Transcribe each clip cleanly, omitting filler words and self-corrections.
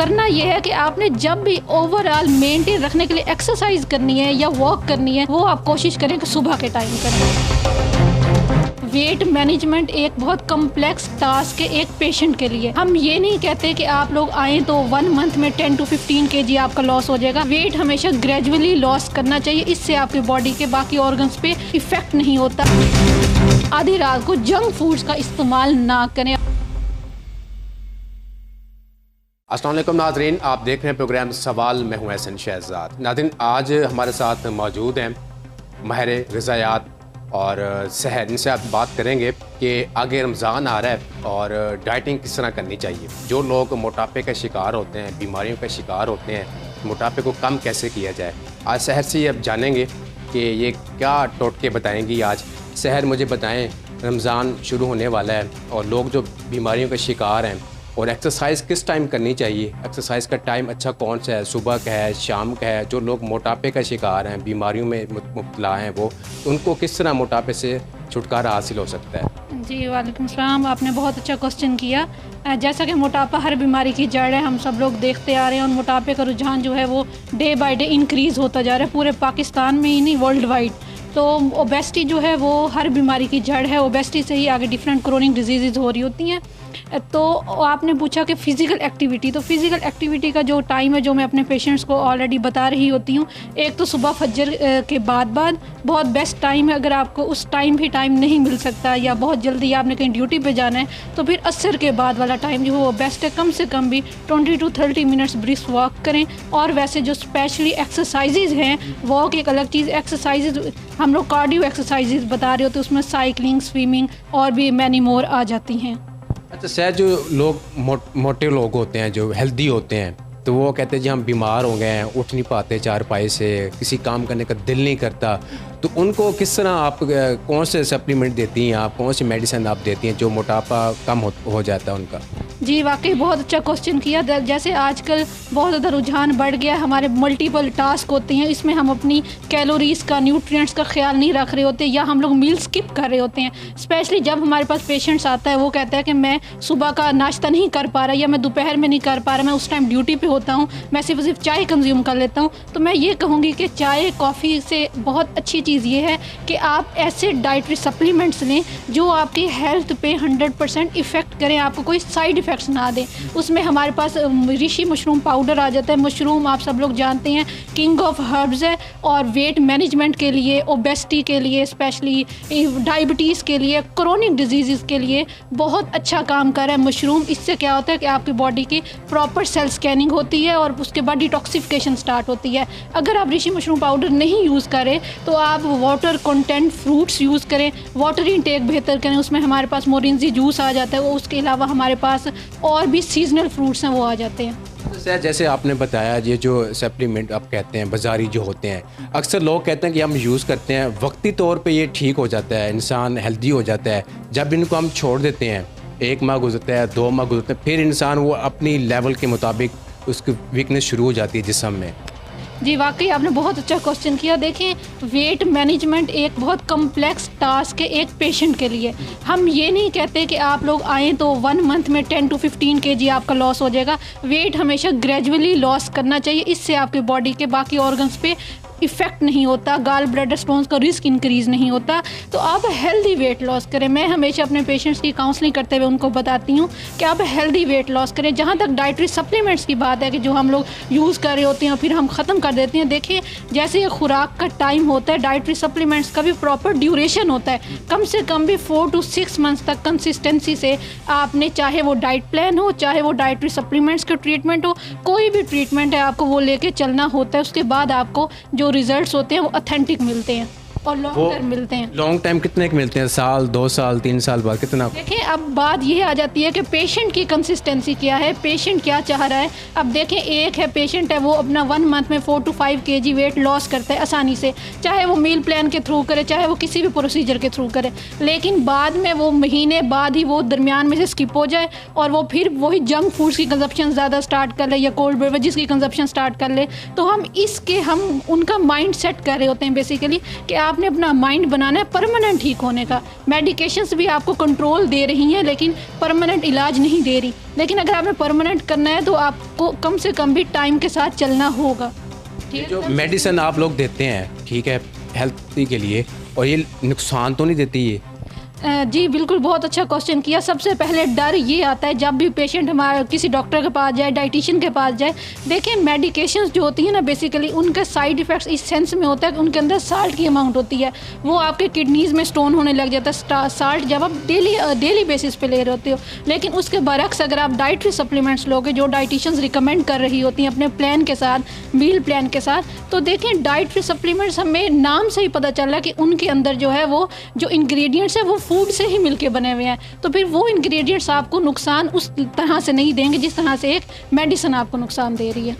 करना यह है कि आपने जब भी ओवरऑल मेंटेन रखने के लिए एक्सरसाइज करनी है या वॉक करनी है, वो आप कोशिश करें कि सुबह के टाइम करें। वेट मैनेजमेंट एक बहुत कम्प्लेक्स टास्क है एक पेशेंट के लिए। हम ये नहीं कहते कि आप लोग आए तो 1 मंथ में 10 to 15 kg आपका लॉस हो जाएगा। वेट हमेशा ग्रेजुअली लॉस करना चाहिए, इससे आपके बॉडी के बाकी ऑर्गन्स पे इफेक्ट नहीं होता। आधी रात को जंक फूड्स का इस्तेमाल ना करें। अस्सलाम वालेकुम नाज़रीन, आप देख रहे हैं प्रोग्राम सवाल। मैं हूं एहसन शहजाद। नाज़रीन, आज हमारे साथ मौजूद हैं माहिर ग़िज़ायात और सहर। इनसे आप बात करेंगे कि आगे रमज़ान आ रहा है और डाइटिंग किस तरह करनी चाहिए। जो लोग मोटापे का शिकार होते हैं, बीमारियों का शिकार होते हैं, मोटापे को कम कैसे किया जाए। आज सहर से अब जानेंगे कि ये क्या टोटके बताएंगी। आज सहर, मुझे बताएं, रमज़ान शुरू होने वाला है और लोग जो बीमारियों का शिकार हैं और एक्सरसाइज किस टाइम करनी चाहिए, एक्सरसाइज का टाइम अच्छा कौन सा है, सुबह का है, शाम का है। जो लोग मोटापे का शिकार हैं, बीमारियों में मुब्तला हैं, वो उनको किस तरह मोटापे से छुटकारा हासिल हो सकता है। जी वालेकुम सलाम, आपने बहुत अच्छा क्वेश्चन किया। जैसा कि मोटापा हर बीमारी की जड़ है, हम सब लोग देखते आ रहे हैं और मोटापे का रुझान जो है वो डे बाय डे इंक्रीज़ होता जा रहा है, पूरे पाकिस्तान में ही नहीं वर्ल्ड वाइड। तो ओबेसिटी जो है वो हर बीमारी की जड़ है। ओबेसिटी से ही आगे डिफरेंट क्रोनिक डिजीज़ हो रही होती हैं। तो आपने पूछा कि फ़िज़िकल एक्टिविटी, तो फ़िज़िकल एक्टिविटी का जो टाइम है जो मैं अपने पेशेंट्स को ऑलरेडी बता रही होती हूँ। एक तो सुबह फजर के बाद बहुत बेस्ट टाइम है। अगर आपको उस टाइम भी टाइम नहीं मिल सकता या बहुत जल्दी आपने कहीं ड्यूटी पे जाना है तो फिर असर के बाद वाला टाइम जो है वो बेस्ट है। कम से कम भी 20 to 30 मिनट्स ब्रिस्क वॉक करें। और वैसे जो स्पेशली एक्सरसाइजेज़ हैं, वॉक एक अलग चीज़, एक्सरसाइजेज़ हम लोग कार्डियो एक्सरसाइजेज़ बता रहे होते हैं, उसमें साइकिलिंग, स्विमिंग और भी मैनी मोर आ जाती हैं। अच्छा सर, जो लोग मोटे लोग होते हैं, जो हेल्दी होते हैं, तो वो कहते हैं जी हम बीमार हो गए हैं, उठ नहीं पाते चारपाई से, किसी काम करने का दिल नहीं करता, तो उनको किस तरह आप कौन से सप्लीमेंट देती हैं, आप कौन सी मेडिसिन आप देती हैं जो मोटापा कम हो जाता है उनका। जी वाकई बहुत अच्छा क्वेश्चन किया। जैसे आजकल बहुत ज़्यादा रुझान बढ़ गया, हमारे मल्टीपल टास्क होते हैं, इसमें हम अपनी कैलोरीज़ का, न्यूट्रिएंट्स का ख्याल नहीं रख रहे होते या हम लोग मील स्किप कर रहे होते हैं। स्पेशली जब हमारे पास पेशेंट्स आता है, वो कहता है कि मैं सुबह का नाश्ता नहीं कर पा रहा या मैं दोपहर में नहीं कर पा रहा, मैं उस टाइम ड्यूटी पे होता हूँ, मैं सिर्फ चाय कंज्यूम कर लेता हूँ। तो मैं ये कहूँगी कि चाय कॉफ़ी से बहुत अच्छी चीज़ ये है कि आप ऐसे डाइटरी सप्लीमेंट्स लें जो आपकी हेल्थ पे 100% इफ़ेक्ट करें, आपको कोई साइड इफ़ेक्ट्स ना दें। उसमें हमारे पास ऋषि मशरूम पाउडर आ जाता है। मशरूम आप सब लोग जानते हैं किंग ऑफ हर्ब्स है और वेट मैनेजमेंट के लिए, ओबेसिटी के लिए, स्पेशली डायबिटीज़ के लिए, क्रोनिक डिजीज़ के लिए बहुत अच्छा काम कर रहा है मशरूम। इससे क्या होता है कि आपकी बॉडी की प्रॉपर सेल स्कैनिंग होती है और उसके बाद डिटॉक्सिफिकेशन स्टार्ट होती है। अगर आप ऋषि मशरूम पाउडर नहीं यूज़ करें तो आप वाटर कंटेंट फ्रूट्स यूज़ करें, वाटर इंटेक बेहतर करें। उसमें हमारे पास मोरिंजी जूस आ जाता है, उसके अलावा हमारे पास और भी सीजनल फ्रूट्स हैं वो आ जाते हैं। सर जैसे आपने बताया, ये जो सप्लीमेंट आप कहते हैं बाज़ारी जो होते हैं, अक्सर लोग कहते हैं कि हम यूज़ करते हैं, वक्ती तौर पे ये ठीक हो जाता है, इंसान हेल्दी हो जाता है। जब इनको हम छोड़ देते हैं, 1 माह गुजरता है, 2 माह गुजरते हैं, फिर इंसान वो अपनी लेवल के मुताबिक उसकी वीकनेस शुरू हो जाती है जिस्म में। जी वाकई आपने बहुत अच्छा क्वेश्चन किया। देखें, वेट मैनेजमेंट एक बहुत कम्प्लेक्स टास्क है एक पेशेंट के लिए। हम ये नहीं कहते कि आप लोग आएँ तो 1 मंथ में 10 to 15 kg आपका लॉस हो जाएगा। वेट हमेशा ग्रेजुअली लॉस करना चाहिए, इससे आपके बॉडी के बाकी ऑर्गन्स पे इफ़ेक्ट नहीं होता, गाल ब्लैडर स्टोन्स का रिस्क इंक्रीज़ नहीं होता। तो आप हेल्दी वेट लॉस करें। मैं हमेशा अपने पेशेंट्स की काउंसलिंग करते हुए उनको बताती हूँ कि आप हेल्दी वेट लॉस करें। जहाँ तक डाइटरी सप्लीमेंट्स की बात है कि जो हम लोग यूज़ कर रहे होते हैं फिर हम ख़त्म कर देते हैं, देखिए जैसे ये खुराक का टाइम होता है, डाइटरी सप्लीमेंट्स का भी प्रॉपर ड्यूरेशन होता है। कम से कम भी 4 to 6 मंथ्स तक कंसिस्टेंसी से आपने, चाहे वो डाइट प्लान हो, चाहे वो डाइटरी सप्लीमेंट्स का ट्रीटमेंट हो, कोई भी ट्रीटमेंट है आपको वो लेके चलना होता है। उसके बाद आपको जो रिजल्ट्स होते हैं वो ऑथेंटिक मिलते हैं और लॉन्ग टर्म मिलते हैं। लॉन्ग टाइम कितने के मिलते हैं? साल, 2 साल, 3 साल बाद कितना? देखें, अब बात ये आ जाती है कि पेशेंट की कंसिस्टेंसी क्या है, पेशेंट क्या चाह रहा है। अब देखें, एक है पेशेंट है वो अपना 1 मंथ में 4 to 5 kg वेट लॉस करता है आसानी से, चाहे वो मील प्लान के थ्रू करे, चाहे वो किसी भी प्रोसीजर के थ्रू करे। लेकिन बाद में वो महीने बाद ही वो दरमियान में से स्किप हो जाए और वो फिर वही जंक फूड्स की कंजप्शन ज़्यादा स्टार्ट कर ले या कोल्ड बेवरेजेस की कंजप्शन स्टार्ट कर ले। तो हम उनका माइंड सेट कर रहे होते हैं बेसिकली कि आपने अपना माइंड बनाना है परमानेंट ठीक होने का। मेडिकेशंस भी आपको कंट्रोल दे रही हैं लेकिन परमानेंट इलाज नहीं दे रही। लेकिन अगर आपने परमानेंट करना है तो आपको कम से कम भी टाइम के साथ चलना होगा। जो मेडिसिन आप लोग देते हैं, ठीक है, हेल्थ के लिए, और ये नुकसान तो नहीं देती ये? जी बिल्कुल, बहुत अच्छा क्वेश्चन किया। सबसे पहले डर ये आता है जब भी पेशेंट हमारा किसी डॉक्टर के पास जाए, डाइटिशियन के पास जाए। देखिए मेडिकेशंस जो होती हैं ना, बेसिकली उनके साइड इफ़ेक्ट्स इस सेंस में होता है कि उनके अंदर साल्ट की अमाउंट होती है, वो आपके किडनीज़ में स्टोन होने लग जाता है साल्ट जब आप डेली बेसिस पे ले रहे होते हो। लेकिन उसके बरक्स अगर आप डाइटरी सप्लीमेंट्स लोगे जो डाइटिशियंस रिकमेंड कर रही होती हैं अपने प्लान के साथ, मील प्लान के साथ, तो देखें डाइटरी सप्लीमेंट्स हमें नाम से ही पता चल रहा है कि उनके अंदर जो है वो जो इंग्रेडिएंट्स है वो फूड से ही मिलके बने हुए हैं। तो फिर वो इंग्रेडिएंट्स आपको नुकसान उस तरह से नहीं देंगे जिस तरह से एक मेडिसिन आपको नुकसान दे रही है।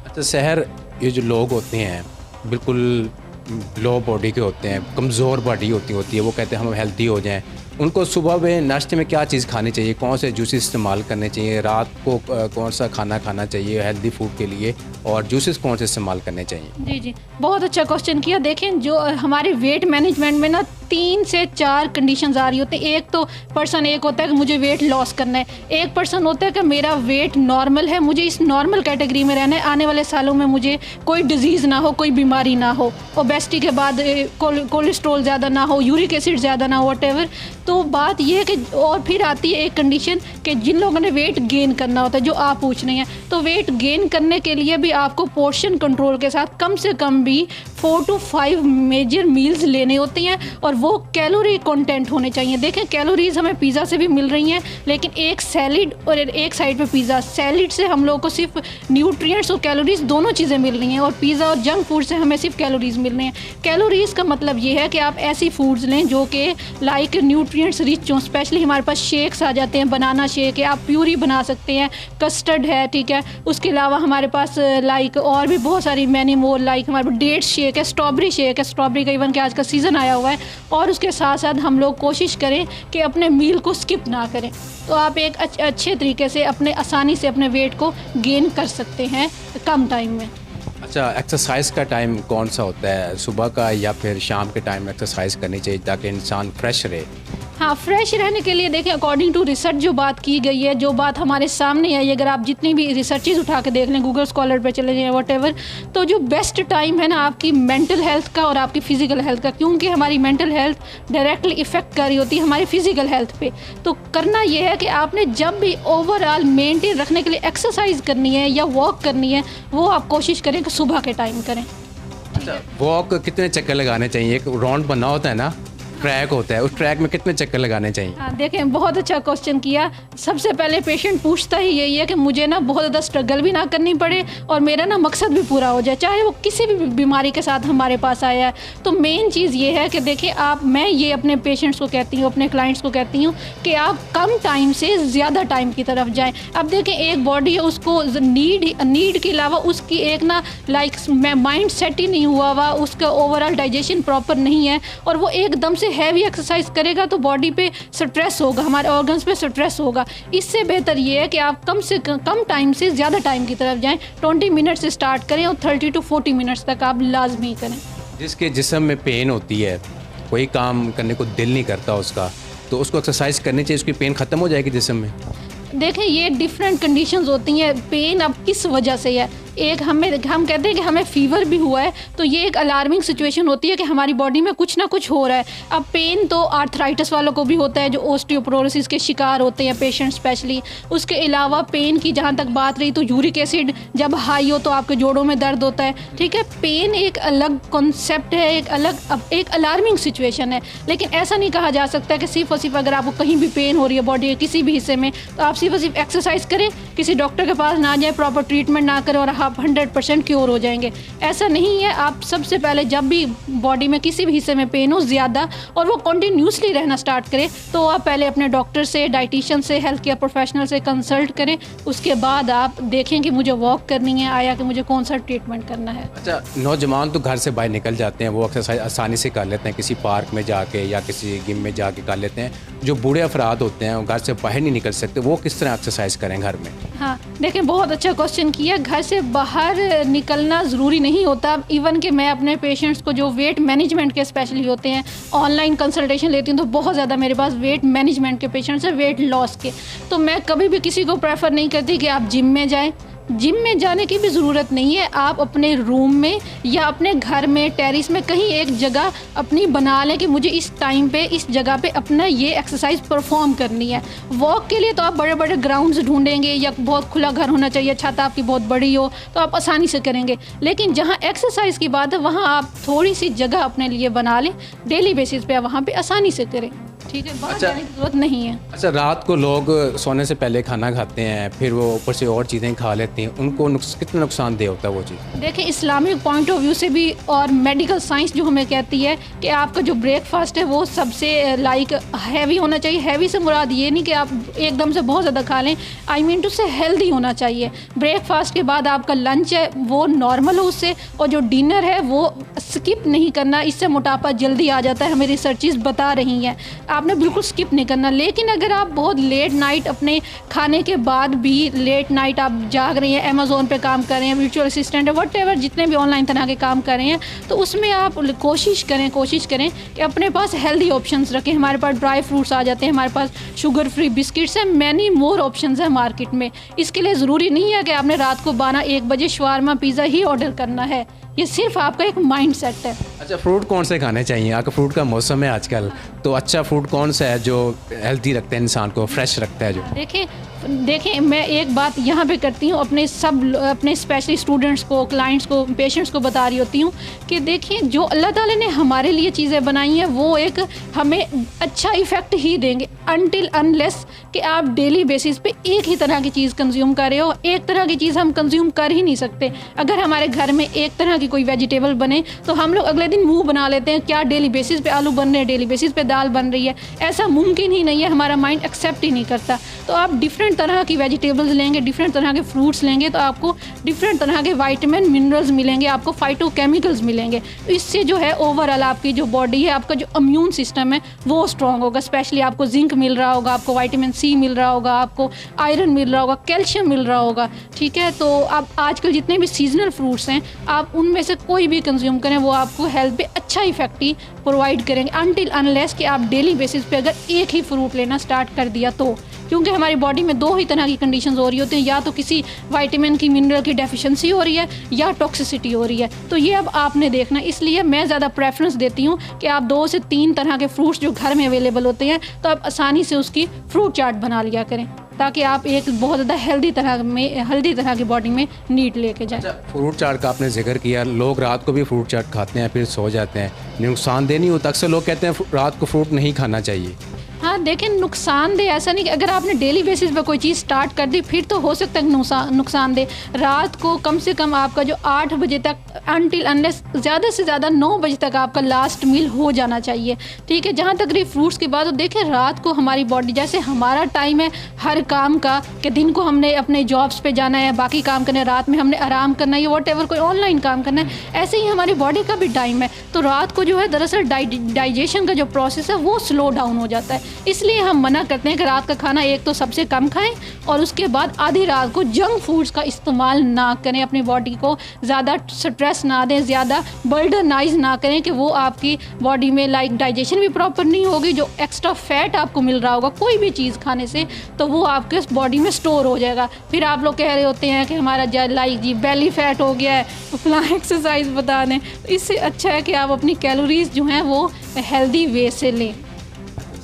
अच्छा शहर, ये जो लोग होते हैं बिल्कुल लो बॉडी के होते हैं, कमज़ोर बॉडी होती है, वो कहते हैं हम हेल्दी हो जाएं, उनको सुबह में नाश्ते में क्या चीज़ खानी चाहिए, कौन से जूसेस इस्तेमाल करने चाहिए, रात को कौन सा खाना खाना चाहिए हेल्दी फूड के लिए, और जूसेस कौन से इस्तेमाल करने चाहिए? जी, बहुत अच्छा क्वेश्चन किया। देखें जो हमारे वेट मैनेजमेंट में ना 3 से 4 कंडीशंस आ रही होती है। एक तो पर्सन एक होता है कि मुझे वेट लॉस करना है, एक पर्सन होता है कि मेरा वेट नॉर्मल है, मुझे इस नॉर्मल कैटेगरी में रहना है, आने वाले सालों में मुझे कोई डिजीज़ ना हो, कोई बीमारी ना हो, ओबेसिटी के बाद कोलेस्ट्रॉल ज़्यादा ना हो, यूरिक एसिड ज़्यादा ना हो, व्हाटएवर। तो बात यह है कि और फिर आती है एक कंडीशन कि जिन लोगों ने वेट गेन करना होता है, जो आप पूछ रहे हैं, तो वेट गेन करने के लिए भी आपको पोर्शन कंट्रोल के साथ कम से कम भी 4 to 5 मेजर मील्स लेने होती हैं और वो कैलोरी कंटेंट होने चाहिए। देखें कैलोरीज हमें पिज़्ज़ा से भी मिल रही हैं, लेकिन एक सैलिड और एक साइड पे पिज़्ज़ा, सैलिड से हम लोग को सिर्फ न्यूट्रिएंट्स और कैलोरीज दोनों चीज़ें मिल रही हैं, और पिज़्ज़ा और जंक फूड से हमें सिर्फ कैलोरीज मिल रही हैं। कैलोरीज का मतलब ये है कि आप ऐसी फूड्स लें जो कि लाइक न्यूट्रिएंट्स रिच हों। स्पेशली हमारे पास शेक्स आ जाते हैं, बनाना शेक है, आप प्यूरी बना सकते हैं, कस्टर्ड है, ठीक है। उसके अलावा हमारे पास लाइक और भी बहुत सारी मैनी मोर, लाइक हमारे पास डेट शेक है, स्ट्रॉबेरी शेक है, स्ट्रॉबेरी का इवन कि आज का सीज़न आया हुआ है। और उसके साथ साथ हम लोग कोशिश करें कि अपने मील को स्किप ना करें, तो आप एक अच्छे तरीके से आसानी से अपने वेट को गेन कर सकते हैं कम टाइम में। अच्छा, एक्सरसाइज का टाइम कौन सा होता है, सुबह का या फिर शाम के टाइम एक्सरसाइज करनी चाहिए ताकि इंसान फ्रेश रहे? हाँ, फ्रेश रहने के लिए देखें अकॉर्डिंग टू रिसर्च जो बात की गई है, जो बात हमारे सामने है, अगर आप जितनी भी रिसर्चेज उठा के देख लें, गूगल स्कॉलर पे चले जाएं, व्हाटएवर, तो जो बेस्ट टाइम है ना आपकी मेंटल हेल्थ का और आपकी फ़िज़िकल हेल्थ का, क्योंकि हमारी मेंटल हेल्थ डायरेक्टली इफ़ेक्ट कर रही होती है हमारी फ़िज़िकल हेल्थ पे। तो करना ये है कि आपने जब भी ओवरऑल मेंटेन रखने के लिए एक्सरसाइज करनी है या वॉक करनी है, वो आप कोशिश करें कि सुबह के टाइम करें। अच्छा, वॉक कितने चक्कर लगाने चाहिए? एक राउंड बनना होता है ना, ट्रैक होता है, उस ट्रैक में कितने चक्कर लगाने चाहिए? हाँ, देखें बहुत अच्छा क्वेश्चन किया। सबसे पहले पेशेंट पूछता ही यही है कि मुझे ना बहुत ज़्यादा स्ट्रगल भी ना करनी पड़े और मेरा ना मकसद भी पूरा हो जाए, चाहे वो किसी भी बीमारी के साथ हमारे पास आया है। तो मेन चीज़ ये है कि देखिए मैं ये अपने पेशेंट्स को कहती हूँ, अपने क्लाइंट्स को कहती हूँ कि आप कम टाइम से ज़्यादा टाइम की तरफ जाएँ। अब देखें एक बॉडी है, उसको नीड के अलावा उसकी एक ना लाइक माइंड सेट ही नहीं हुआ हुआ, उसका ओवरऑल डाइजेशन प्रॉपर नहीं है, और वो एकदम से हैवी एक्सरसाइज करेगा तो बॉडी पे स्ट्रेस होगा, हमारे ऑर्गन्स पे स्ट्रेस होगा। इससे बेहतर ये है कि आप कम से कम टाइम से ज़्यादा टाइम की तरफ जाएं। 20 मिनट से स्टार्ट करें और 30 to 40 मिनट्स तक आप लाजमी करें। जिसके जिस्म में पेन होती है, कोई काम करने को दिल नहीं करता उसका, तो उसको एक्सरसाइज करनी चाहिए, उसकी पेन ख़त्म हो जाएगी जिस्म में? देखें ये डिफरेंट कंडीशंस होती हैं, पेन अब किस वजह से है। एक हम कहते हैं कि हमें फ़ीवर भी हुआ है, तो ये एक अलार्मिंग सिचुएशन होती है कि हमारी बॉडी में कुछ ना कुछ हो रहा है। अब पेन तो आर्थराइटिस वालों को भी होता है, जो ओस्टियोपोरोसिस के शिकार होते हैं पेशेंट स्पेशली। उसके अलावा पेन की जहाँ तक बात रही, तो यूरिक एसिड जब हाई हो तो आपके जोड़ों में दर्द होता है, ठीक है। पेन एक अलग कॉन्सेप्ट है, एक अलार्मिंग सिचुएशन है, लेकिन ऐसा नहीं कहा जा सकता कि सिर्फ और सिर्फ अगर आपको कहीं भी पेन हो रही है बॉडी के किसी भी हिस्से में तो आप सिर्फ और सिर्फ एक्सरसाइज करें, किसी डॉक्टर के पास ना जाए, प्रॉपर ट्रीटमेंट ना करें और आप 100% क्योर हो जाएंगे। ऐसा नहीं है। आप सबसे पहले जब भी बॉडी में किसी भी हिस्से में पेन हो ज़्यादा और वो कंटिन्यूसली रहना स्टार्ट करे, तो आप पहले अपने डॉक्टर से, डाइटिशियन से, हेल्थ केयर प्रोफेशनल से कंसल्ट करें। उसके बाद आप देखें कि मुझे वॉक करनी है आया कि मुझे कौन सा ट्रीटमेंट करना है। अच्छा, नौजवान तो घर से बाहर निकल जाते हैं, वो एक्सरसाइज आसानी से कर लेते हैं, किसी पार्क में जाके या किसी जिम में जाके कर लेते हैं। जो बूढ़े अफराद होते हैं वो घर से बाहर नहीं निकल सकते, वो किस तरह एक्सरसाइज करें घर में? हाँ देखिए, बहुत अच्छा क्वेश्चन किया। घर से बाहर निकलना ज़रूरी नहीं होता। इवन कि मैं अपने पेशेंट्स को जो वेट मैनेजमेंट के स्पेशली होते हैं, ऑनलाइन कंसल्टेशन लेती हूँ, तो बहुत ज़्यादा मेरे पास वेट मैनेजमेंट के पेशेंट्स हैं, वेट लॉस के। तो मैं कभी भी किसी को प्रेफर नहीं करती कि आप जिम में जाएँ। जिम में जाने की भी ज़रूरत नहीं है। आप अपने रूम में या अपने घर में टेरिस में कहीं एक जगह अपनी बना लें कि मुझे इस टाइम पे इस जगह पे अपना ये एक्सरसाइज परफॉर्म करनी है। वॉक के लिए तो आप बड़े बड़े ग्राउंड्स ढूंढेंगे या बहुत खुला घर होना चाहिए, छत आपकी बहुत बड़ी हो, तो आप आसानी से करेंगे। लेकिन जहाँ एक्सरसाइज की बात है वहाँ आप थोड़ी सी जगह अपने लिए बना लें, डेली बेसिस पे वहाँ पर आसानी से करें। ठीक है, बाहर जाने की जरूरत नहीं है। अच्छा, रात को लोग सोने से पहले खाना खाते हैं, फिर वो ऊपर से और चीज़ें खा लेते हैं, उनको कितना नुकसानदेह होता है वो चीज़? देखिए, इस्लामिक पॉइंट ऑफ व्यू से भी और मेडिकल साइंस जो हमें कहती है कि आपका जो ब्रेकफास्ट है वो सबसे हैवी होना चाहिए। हैवी से मुराद ये नहीं कि आप एकदम से बहुत ज़्यादा खा लें, आई मीन टू से हेल्दी होना चाहिए। ब्रेकफास्ट के बाद आपका लंच है वो नॉर्मल हो उससे, और जो डिनर है वो स्किप नहीं करना, इससे मोटापा जल्दी आ जाता है, हमें रिसर्चेस बता रही हैं। आपने बिल्कुल स्किप नहीं करना। लेकिन अगर आप बहुत लेट नाइट अपने खाने के बाद भी लेट नाइट आप जाग रहे हैं, अमेज़ोन पे काम कर रहे हैं, वर्चुअल असिस्टेंट है, व्हाटएवर जितने भी ऑनलाइन तरह के काम कर रहे हैं, तो उसमें आप कोशिश करें कि अपने पास हेल्दी ऑप्शंस रखें। हमारे पास ड्राई फ्रूट्स आ जाते हैं, हमारे पास शुगर फ्री बिस्किट्स हैं, मैनी मोर ऑप्शंस हैं मार्केट में। इसके लिए ज़रूरी नहीं है कि आपने रात को 12-1 बजे शवारमा पिज़्ज़ा ही ऑर्डर करना है। ये सिर्फ आपका एक माइंड सेट है। अच्छा, फ्रूट कौन से खाने चाहिए? आपका फ्रूट का मौसम है आजकल, तो अच्छा फ्रूट कौन सा है जो हेल्दी रखता है, इंसान को फ्रेश रखता है? जो देखिए मैं एक बात यहाँ पे करती हूँ, अपने स्पेशली स्टूडेंट्स को, क्लाइंट्स को, पेशेंट्स को बता रही होती हूँ कि देखिए, जो अल्लाह ताला ने हमारे लिए चीज़ें बनाई हैं वो एक हमें अच्छा इफ़ेक्ट ही देंगे अनटिल अनलेस कि आप डेली बेसिस पे एक ही तरह की चीज़ कंज्यूम कर रहे हो। एक तरह की चीज़ हम कंज्यूम कर ही नहीं सकते। अगर हमारे घर में एक तरह की कोई वेजिटेबल बने तो हम लोग अगले दिन मुंह बना लेते हैं, क्या डेली बेसिस पे आलू बन रहे हैं, डेली बेसिस पे दाल बन रही है। ऐसा मुमकिन ही नहीं है, हमारा माइंड एक्सेप्ट ही नहीं करता। तो आप डिफरेंट तरह की वेजिटेबल्स लेंगे, डिफरेंट तरह के फ्रूट्स लेंगे, तो आपको डिफरेंट तरह के विटामिन मिनरल्स मिलेंगे, आपको फाइटोकेमिकल्स मिलेंगे। तो इससे जो है ओवरऑल आपकी जो बॉडी है, आपका जो इम्यून सिस्टम है वो स्ट्रॉन्ग होगा। स्पेशली आपको जिंक मिल रहा होगा, आपको विटामिन सी मिल रहा होगा, आपको आयरन मिल रहा होगा, कैल्शियम मिल रहा होगा। ठीक है, तो आप आजकल जितने भी सीजनल फ्रूट्स हैं आप उनमें से कोई भी कंज्यूम करें, वो आपको हेल्थ पे अच्छा इफेक्ट ही प्रोवाइड करेंगे अनटिल अनलेस कि आप डेली बेसिस पे अगर एक ही फ्रूट लेना स्टार्ट कर दिया तो। क्योंकि हमारी बॉडी में 2 ही तरह की कंडीशंस हो रही होती हैं, या तो किसी विटामिन की, मिनरल की डेफिशिएंसी हो रही है या टॉक्सिसिटी हो रही है। तो ये अब आपने देखना, इसलिए मैं ज़्यादा प्रेफरेंस देती हूँ कि आप 2 से 3 तरह के फ्रूट्स जो घर में अवेलेबल होते हैं तो आप आसानी से उसकी फ्रूट चाट बना लिया करें, ताकि आप एक बहुत ज़्यादा हेल्दी तरह की बॉडी में नीट लेके जाएं। फ्रूट चाट का आपने जिक्र किया, लोग रात को भी फ्रूट चाट खाते हैं फिर सो जाते हैं, नुकसानदेह नहीं होता? अक्सर लोग कहते हैं रात को फ्रूट नहीं खाना चाहिए। हाँ देखिए, नुकसानदेह ऐसा नहीं कि अगर आपने डेली बेसिस पे कोई चीज़ स्टार्ट कर दी फिर तो हो सकता है नुकसानदेह। रात को कम से कम आपका जो 8 बजे तक अनटिल अनलेस ज़्यादा से ज़्यादा 9 बजे तक आपका लास्ट मील हो जाना चाहिए। ठीक है, जहाँ तक रही फ्रूट्स की बात, तो देखिए रात को हमारी बॉडी, जैसे हमारा टाइम है हर काम का कि दिन को हमने अपने जॉब्स पे जाना है, बाकी काम करना है, रात में हमने आराम करना है या वॉटएवर कोई ऑनलाइन काम करना है, ऐसे ही हमारी बॉडी का भी टाइम है। तो रात को जो है दरअसल डाइजेशन का जो प्रोसेस है वो स्लो डाउन हो जाता है। इसलिए हम मना करते हैं कि रात का खाना एक तो सबसे कम खाएं और उसके बाद आधी रात को जंक फूड्स का इस्तेमाल ना करें। अपनी बॉडी को ज़्यादा स्ट्रेस ना दें, ज़्यादा बर्डनाइज ना करें कि वो आपकी बॉडी में डाइजेशन भी प्रॉपर नहीं होगी। जो एक्स्ट्रा फैट आपको मिल रहा होगा कोई भी चीज़ खाने से, तो वो आपके बॉडी में स्टोर हो जाएगा। फिर आप लोग कह रहे होते हैं कि हमारा जी बेली फैट हो गया है, तो फलां एक्सरसाइज बता दें। तो इससे अच्छा है कि आप अपनी कैलोरीज जो हैं वो हेल्दी वे से लें।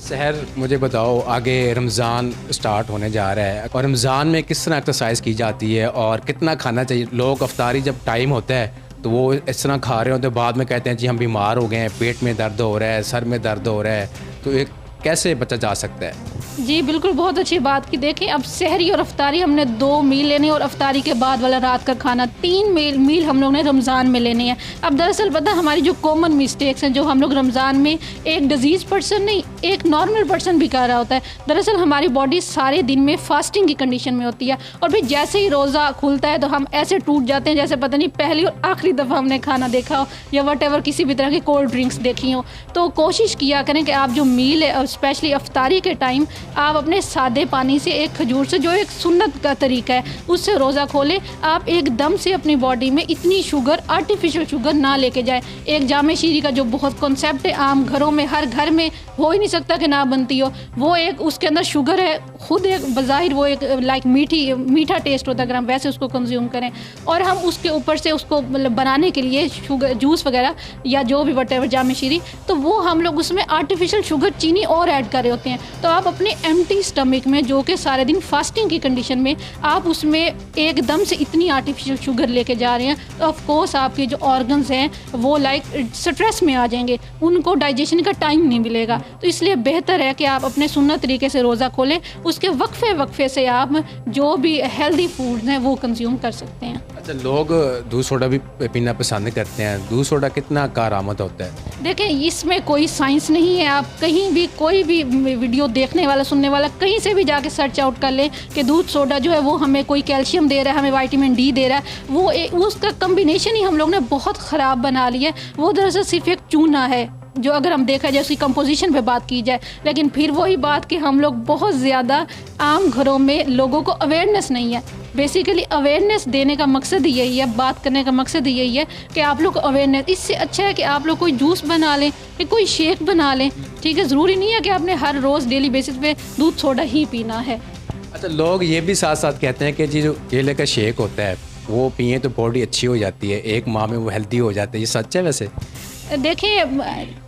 सहर, मुझे बताओ, आगे रमज़ान स्टार्ट होने जा रहा है और रमज़ान में किस तरह एक्सरसाइज की जाती है और कितना खाना चाहिए? लोग अफ्तारी जब टाइम होता है तो वो इस तरह खा रहे होते हैं, बाद में कहते हैं जी हम बीमार हो गए हैं, पेट में दर्द हो रहा है, सर में दर्द हो रहा है, तो एक कैसे बचा जा सकता है? जी बिल्कुल, बहुत अच्छी बात की। देखिए, अब सहरी और अफ्तारी हमने 2 मील लेने और अफ्तारी के बाद वाला रात का खाना 3 मील हम लोग ने रमज़ान में लेने हैं। अब दरअसल पता, हमारी जो कॉमन मिस्टेक्स हैं, जो हम लोग रमज़ान में एक डिजीज़ पर्सन नहीं एक नॉर्मल पर्सन भी कर रहा होता है। दरअसल हमारी बॉडी सारे दिन में फास्टिंग की कंडीशन में होती है और फिर जैसे ही रोज़ा खुलता है तो हम ऐसे टूट जाते हैं जैसे पता नहीं पहली और आखिरी दफ़ा हमने खाना देखा हो या वट एवर किसी भी तरह की कोल्ड ड्रिंक्स देखी हो। तो कोशिश किया करें कि आप जो मील है स्पेशली अफ्तारी के टाइम आप अपने सादे पानी से एक खजूर से, जो एक सुन्नत का तरीका है, उससे रोज़ा खोलें। आप एकदम से अपनी बॉडी में इतनी शुगर, आर्टिफिशियल शुगर ना लेके जाए। एक जामे शीरी का जो बहुत कॉन्सेप्ट है, आम घरों में हर घर में हो ही नहीं सकता कि ना बनती हो, वो एक उसके अंदर शुगर है खुद एक बज़ाहिर वो एक लाइक मीठा टेस्ट होता है अगर हम वैसे उसको कंज्यूम करें, और हम उसके ऊपर से उसको मतलब बनाने के लिए शुगर जूस वगैरह या जो भी वट एवर जामे शीरी, तो वो हम लोग उसमें आर्टिफिशियल शुगर चीनी और ऐड कर रहे होते हैं। तो आप अपने एम्प्टी स्टमक में जो कि सारे दिन फास्टिंग की कंडीशन में आप उसमें एकदम से इतनी आर्टिफिशियल शुगर लेके जा रहे हैं, तो ऑफ कोर्स आपके जो ऑर्गन्स हैं वो लाइक स्ट्रेस में आ जाएंगे, उनको डाइजेशन का टाइम नहीं मिलेगा। तो इसलिए बेहतर है कि आप अपने सुन्नत तरीके से रोज़ा खोलें, उसके वक्फे से आप जो भी हेल्दी फूड्स हैं वो कंज्यूम कर सकते हैं। अच्छा, लोग दूध सोडा भी पीना पसंद करते हैं, दूध सोडा कितना कारआमद होता है? देखें, इसमें कोई साइंस नहीं है। आप कहीं भी कोई भी वीडियो देखने वाला सुनने वाला कहीं से भी जाके सर्च आउट कर ले कि दूध सोडा जो है वो हमें कोई कैल्शियम दे रहा है, हमें विटामिन डी दे रहा है, वो उसका कम्बिनेशन ही हम लोग ने बहुत ख़राब बना लिया है। वो दरअसल सिर्फ एक चूना है जो अगर हम देखा जाए उसकी कंपोजिशन पे बात की जाए, लेकिन फिर वही बात कि हम लोग बहुत ज़्यादा आम घरों में लोगों को अवेयरनेस नहीं है। बेसिकली अवेयरनेस देने का मकसद ही यही है, बात करने का मकसद ही यही है कि आप लोग अवेयरनेस, इससे अच्छा है कि आप लोग कोई जूस बना लें या कोई शेक बना लें, ठीक है। ज़रूरी नहीं है कि आपने हर रोज़ डेली बेसिस पे दूध सोडा ही पीना है। अच्छा, लोग ये भी साथ साथ कहते हैं कि जी जो केले का शेक होता है वो पिए तो बॉडी अच्छी हो जाती है, एक माह में वो हेल्दी हो जाता है, ये सच है? वैसे देखिए,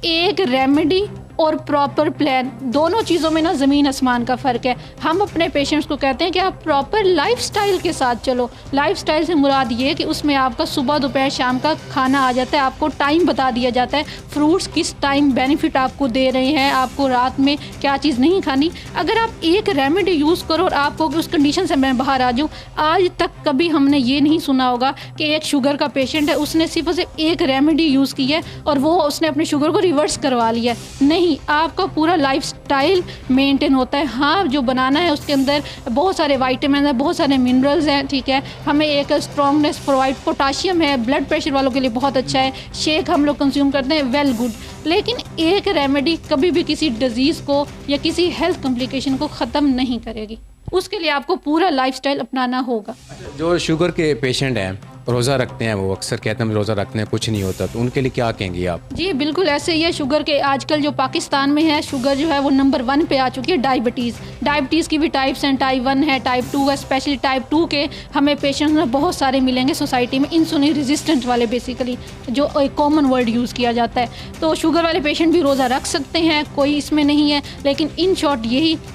एक रेमेडी और प्रॉपर प्लान, दोनों चीज़ों में ना ज़मीन आसमान का फ़र्क है। हम अपने पेशेंट्स को कहते हैं कि आप प्रॉपर लाइफस्टाइल के साथ चलो। लाइफस्टाइल से मुराद ये कि उसमें आपका सुबह दोपहर शाम का खाना आ जाता है, आपको टाइम बता दिया जाता है, फ्रूट्स किस टाइम बेनिफिट आपको दे रहे हैं, आपको रात में क्या चीज़ नहीं खानी। अगर आप एक रेमेडी यूज़ करो और आपको उस कंडीशन से मैं बाहर आ जाऊँ, आज तक कभी हमने ये नहीं सुना होगा कि एक शुगर का पेशेंट है, उसने सिर्फ और सिर्फ एक रेमेडी यूज़ की है और वो उसने अपनी शुगर को रिवर्स करवा लिया। नहीं, आपका पूरा लाइफस्टाइल मेंटेन होता है। हाँ, जो बनाना है उसके अंदर बहुत सारे विटामिन हैं, बहुत सारे मिनरल्स हैं, ठीक है। हमें एक स्ट्रॉन्गनेस प्रोवाइड, पोटाशियम है, ब्लड प्रेशर वालों के लिए बहुत अच्छा है। शेक हम लोग कंज्यूम करते हैं, वेल गुड, लेकिन एक रेमेडी कभी भी किसी डिजीज़ को या किसी हेल्थ कॉम्प्लिकेशन को ख़त्म नहीं करेगी। उसके लिए आपको पूरा लाइफस्टाइल अपनाना होगा। जो शुगर के पेशेंट हैं, रोज़ा रखते हैं, वो अक्सर कहते हैं हम रोज़ा रखते हैं कुछ नहीं होता, तो उनके लिए क्या कहेंगी आप? जी बिल्कुल ऐसे ही है। शुगर के आजकल जो पाकिस्तान में है, शुगर जो है वो नंबर 1 पे आ चुकी है। डायबिटीज़ की भी टाइप्स हैं, टाइप 1 है, टाइप 2 है। स्पेशली टाइप 2 के हमें पेशेंट्स में बहुत सारे मिलेंगे सोसाइटी में, इंसुलिन रेजिस्टेंट वाले, बेसिकली जो एक कॉमन वर्ड यूज़ किया जाता है। तो शुगर वाले पेशेंट भी रोज़ा रख सकते हैं, कोई इसमें नहीं है, लेकिन इन शॉर्ट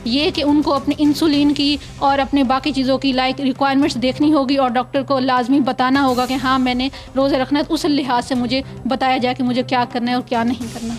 ये कि उनको अपनी इंसुलिन की और अपने बाकी चीज़ों की लाइक रिक्वायरमेंट्स देखनी होगी और डॉक्टर को लाजमी बताना होगा कि हाँ मैंने रोज़े रखना है, तो उस लिहाज से मुझे बताया जाए कि मुझे क्या करना है और क्या नहीं करना।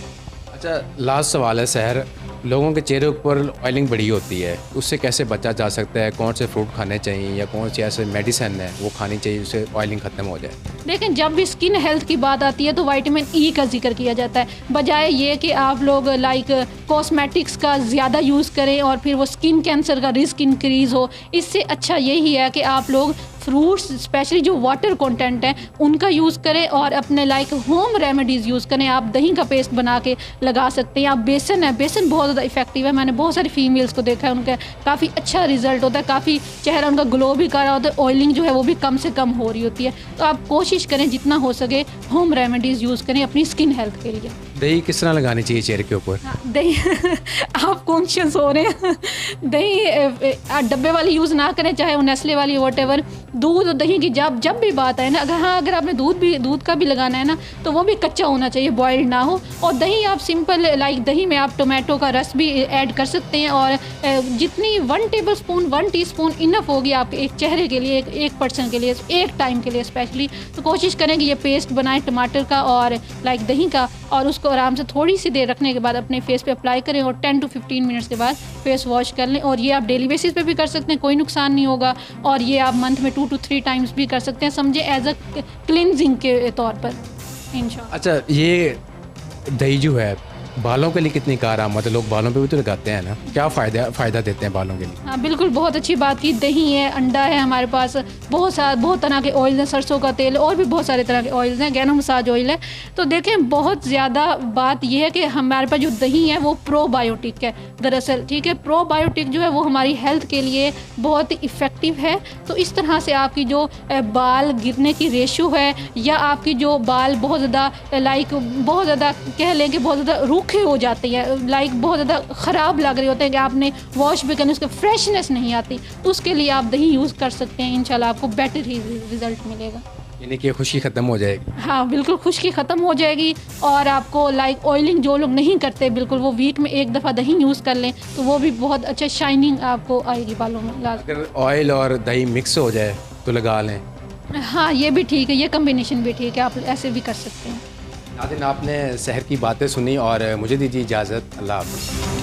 अच्छा, लास्ट सवाल है सहर, लोगों के चेहरे ऊपर ऑयलिंग बड़ी होती है, उससे कैसे बचा जा सकता है? कौन से फ्रूट खाने चाहिए या कौन सी ऐसे मेडिसिन है वो खानी चाहिए उससे ऑयलिंग ख़त्म हो जाए? लेकिन जब भी स्किन हेल्थ की बात आती है तो विटामिन ई का जिक्र किया जाता है, बजाय ये कि आप लोग लाइक कॉस्मेटिक्स का ज़्यादा यूज़ करें और फिर वो स्किन कैंसर का रिस्क इंक्रीज़ हो। इससे अच्छा यही है कि आप लोग फ्रूट्स, स्पेशली जो वाटर कंटेंट है, उनका यूज़ करें और अपने लाइक होम रेमेडीज़ यूज़ करें। आप दही का पेस्ट बना के लगा सकते हैं। आप बेसन है, बेसन बहुत ज़्यादा इफेक्टिव है। मैंने बहुत सारी फीमेल्स को देखा है, उनका काफ़ी अच्छा रिजल्ट होता है, काफ़ी चेहरा उनका ग्लो भी कर रहा होता है, ऑयलिंग जो है वो भी कम से कम हो रही होती है। तो आप कोशिश करें जितना हो सके होम रेमेडीज़ यूज़ करें अपनी स्किन हेल्थ के लिए। दही किस तरह लगानी चाहिए चेहरे के ऊपर? दही आप कॉन्शियस हो रहे हैं, दही डब्बे वाली यूज़ ना करें, चाहे वो नेस्ले वाली वट एवर। दूध और दही की जब भी बात है ना, अगर आपने दूध का भी लगाना है ना, तो वो भी कच्चा होना चाहिए, बॉइल्ड ना हो। और दही आप सिंपल लाइक दही में आप टोमेटो का रस भी ऐड कर सकते हैं और जितनी 1 टीस्पून इनफ होगी आपके एक चेहरे के लिए, एक पर्सन के लिए, एक टाइम के लिए स्पेशली। तो कोशिश करें कि ये पेस्ट बनाएं टमाटर का और लाइक दही का, और उसको आराम से थोड़ी सी देर रखने के बाद अपने फेस पे अप्लाई करें और 10 to 15 मिनट्स के बाद फेस वॉश कर लें। और ये आप डेली बेसिस पे भी कर सकते हैं, कोई नुकसान नहीं होगा। और ये आप मंथ में 2 to 3 टाइम्स भी कर सकते हैं, समझे एज अ क्लिनजिंग के तौर पर इंशाल्लाह। अच्छा, ये दही जो है बालों के लिए कितनी कारआमद है? लोग बालों पे भी तो लगाते हैं ना, क्या फ़ायदा देते हैं बालों के लिए? हाँ बिल्कुल, बहुत अच्छी बात की। दही है, अंडा है, हमारे पास बहुत तरह के ऑयल हैं, सरसों का तेल और भी बहुत सारे तरह के ऑयल्स हैं, गैनो मसाज ऑयल है। तो देखें, बहुत ज़्यादा बात यह है कि हमारे पास जो दही है वो प्रोबायोटिक है दरअसल, ठीक है। प्रोबायोटिक जो है वो हमारी हेल्थ के लिए बहुत इफ़ेक्टिव है। तो इस तरह से आपकी जो बाल गिरने की रेशो है, या आपकी जो बाल बहुत ज़्यादा बहुत ज़्यादा कह लें कि बहुत ज़्यादा रूखे हो जाते हैं, बहुत ज़्यादा ख़राब लग रहे होते हैं कि आपने वॉश भी करने उसके फ्रेशनेस नहीं आती, तो उसके लिए आप दही यूज़ कर सकते हैं। इंशाल्लाह आपको बेटर ही रिज़ल्ट मिलेगा। यानी कि खुशी ख़त्म हो जाएगी? हाँ बिल्कुल, खुश्की ख़त्म हो जाएगी। और आपको ऑयलिंग जो लोग नहीं करते बिल्कुल, वो वीक में एक दफ़ा दही यूज़ कर लें तो वो भी बहुत अच्छा शाइनिंग आपको आएगी बालों में। अगर ऑयल और दही मिक्स हो जाए तो लगा लें? हाँ ये भी ठीक है, ये कम्बिनेशन भी ठीक है, आप ऐसे भी कर सकते हैं। नाज़रीन, आपने शहर की बातें सुनी और मुझे दीजिए इजाज़त। अल्लाह हाफ़िज़।